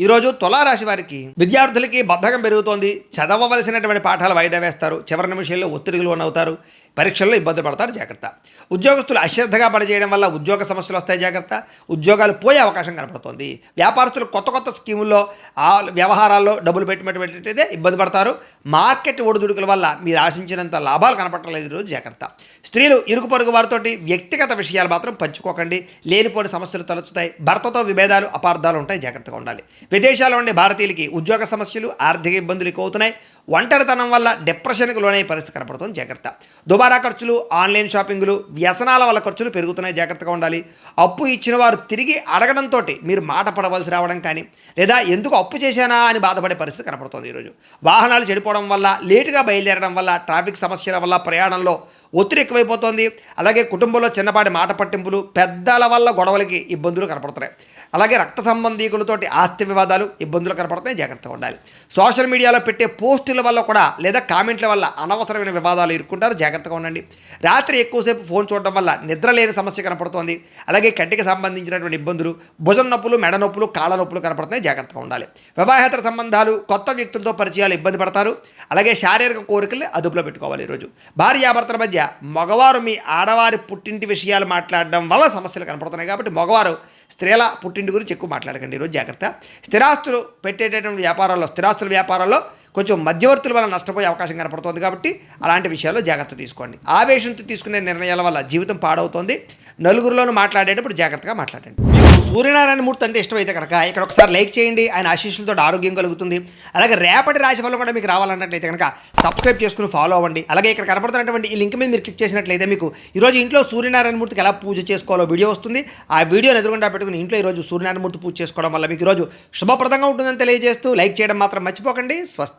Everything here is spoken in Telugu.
ఈరోజు తులారాశి వారికి విద్యార్థులకి బద్ధకం పెరుగుతోంది. చదవవలసినటువంటి పాఠాలు వాయిదా వేస్తారు. చివరి నిమిషంలో ఒత్తిడికి లోనవుతారు. పరీక్షల్లో ఇబ్బంది పడతారు. జాగ్రత్త. ఉద్యోగస్తులు అశ్రద్ధగా పనిచేయడం వల్ల ఉద్యోగ సమస్యలు వస్తాయి. జాగ్రత్త. ఉద్యోగాలు పోయే అవకాశం కనపడుతోంది. వ్యాపారస్తులు కొత్త స్కీముల్లో ఆ వ్యవహారాల్లో డబ్బులు పెట్టినటువంటిదే ఇబ్బంది పడతారు. మార్కెట్ ఒడిదుడుకుల వల్ల మీరు ఆశించినంత లాభాలు కనపడలేదు. ఈరోజు జాగ్రత్త. స్త్రీలు ఇరుగు పొరుగు వారితోటి వ్యక్తిగత విషయాలు మాత్రం పంచుకోకండి. లేనిపోని సమస్యలు తలెత్తుతాయి. భర్తతో విభేదాలు అపార్థాలు ఉంటాయి. జాగ్రత్తగా ఉండాలి. విదేశాల్లో ఉండే భారతీయులకి ఉద్యోగ సమస్యలు ఆర్థిక ఇబ్బందులు ఎక్కువ అవుతున్నాయి. ఒంటరితనం వల్ల డిప్రెషన్కి లోనయ్యే పరిస్థితి కనపడుతుంది. జాగ్రత్త. దుబారా ఖర్చులు, ఆన్లైన్ షాపింగ్లు, వ్యసనాల వల్ల ఖర్చులు పెరుగుతున్నాయి. జాగ్రత్తగా ఉండాలి. అప్పు ఇచ్చిన వారు తిరిగి అడగడంతో మీరు మాట పడవలసి రావడం కానీ, లేదా ఎందుకు అప్పు చేశానా అని బాధపడే పరిస్థితి కనపడుతుంది. ఈరోజు వాహనాలు చెడిపోవడం వల్ల, లేటుగా బయలుదేరడం వల్ల, ట్రాఫిక్ సమస్యల వల్ల ప్రయాణంలో ఒత్తిడి ఎక్కువైపోతుంది. అలాగే కుటుంబంలో చిన్నపాటి మాట పట్టింపులు, పెద్దల వల్ల గొడవలకి ఇబ్బందులు కనపడుతున్నాయి. అలాగే రక్త సంబంధీకులతోటి ఆస్తి వివాదాలు, ఇబ్బందులు కనపడుతున్నాయి. జాగ్రత్తగా ఉండాలి. సోషల్ మీడియాలో పెట్టే పోస్టుల వల్ల కూడా లేదా కామెంట్ల వల్ల అనవసరమైన వివాదాలు ఇరుక్కుంటారు. జాగ్రత్తగా ఉండండి. రాత్రి ఎక్కువసేపు ఫోన్ చూడడం వల్ల నిద్ర లేని సమస్య కనపడుతోంది. అలాగే కంటికి సంబంధించినటువంటి ఇబ్బందులు, భుజం నొప్పులు, మెడ నొప్పులు, కాళ్ళ నొప్పులు కనపడుతున్నాయి. జాగ్రత్తగా ఉండాలి. వివాహేతర సంబంధాలు, కొత్త వ్యక్తులతో పరిచయాలు ఇబ్బంది పడతారు. అలాగే శారీరక కోరికల్ని అదుపులో పెట్టుకోవాలి. ఈరోజు భార్యాభర్తల మధ్య మగవారు మీ ఆడవారి పుట్టింటి విషయాలు మాట్లాడడం వల్ల సమస్యలు కనపడుతున్నాయి. కాబట్టి మగవారు స్త్రీల పుట్టింటి గురించి ఎక్కువ మాట్లాడకండి. ఈరోజు జాగ్రత్త. స్థిరాస్తులు పెట్టేటటువంటి స్థిరాస్తుల వ్యాపారాల్లో కొంచెం మధ్యవర్తుల వల్ల నష్టపోయే అవకాశం కనపడుతుంది. కాబట్టి అలాంటి విషయాల్లో జాగ్రత్త తీసుకోండి. ఆవేశంతో తీసుకునే నిర్ణయాల వల్ల జీవితం పాడవుతోంది. నలుగురిలోనూ మాట్లాడేటప్పుడు జాగ్రత్తగా మాట్లాడండి. మీకు సూర్యనారాయణ మూర్తి అంటే ఇష్టమైతే కనుక ఇక్కడ ఒకసారి లైక్ చేయండి. ఆయన ఆశీస్సులతో ఆరోగ్యం కలుగుతుంది. అలాగే రేపటి రాశి ఫలం కూడా మీకు రావాలన్నట్లయితే కనుక సబ్స్క్రైబ్ చేసుకుని ఫాలో అవ్వండి. అలాగే ఇక్కడ కనపడుతున్నటువంటి ఈ లింక్ మీద మీరు క్లిక్ చేసినట్లయితే మీకు ఈరోజు ఇంట్లో సూర్యనారాయణ మూర్తికి ఎలా పూజ చేసుకోవాలో వీడియో వస్తుంది. ఆ వీడియోని ఎదురుగుండా పెట్టుకుని ఇంట్లో ఈరోజు సూర్యనారాయణ మూర్తి పూజ చేసుకోవడం వల్ల మీకు ఈరోజు శుభప్రదంగా ఉంటుందని తెలియజేస్తూ లైక్ చేయడం మాత్రం మర్చిపోకండి. స్వస్తి.